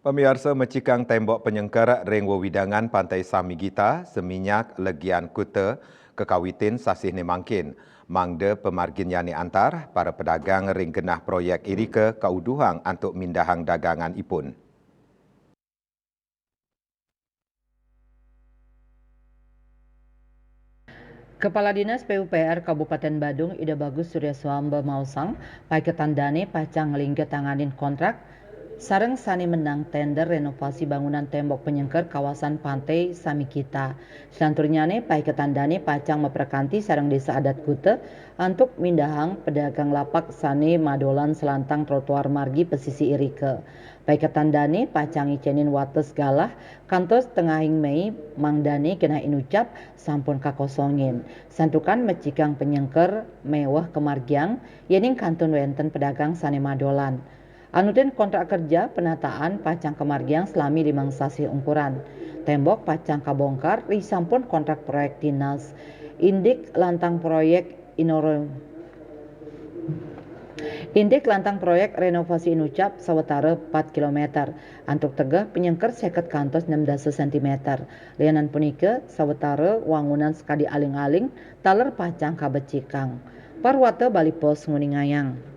Pemirsa mecikang tembok penyengker ring wewidangan Pantai Samigita, Seminyak, Legian Kuta, Kekawitin Sasih Nemangkin. Mangde pemargin yani antar para pedagang ring genah proyek irika kauduhang untuk mindahang dagangan ipun. Kepala Dinas PUPR Kabupaten Badung Ida Bagus Surya Swamba Mausang pai ketandane pacang lingga tanganin kontrak sareng sani menang tender renovasi bangunan tembok penyengker kawasan Pantai Samikita. Selanturnyane pai ketandane pacang meperkanti sareng desa adat Kute untuk mindahang pedagang lapak sani madolan selantang trotoar margi pesisi irike. Pai ketandane pacang icenin wates galah kantos tengahing Mei mangdane kena inucap sampun kakosongin. Santukan mecikang penyengker mewah kemargiang yening kantun wenten pedagang sani madolan. Anuten kontrak kerja penataan pacang kemargiang selami 5 sasi ukuran. Tembok pacang kabongkar risampun kontrak proyek dinas. Indik lantang proyek renovasi inucap sawetara 4 km. Antuk tegah penyengker 50 kantos 16 cm. Lianan punika sawetara wangunan sekadi aling-aling taler pacang kabecikang. Parwata Bali Pos Nguningayang.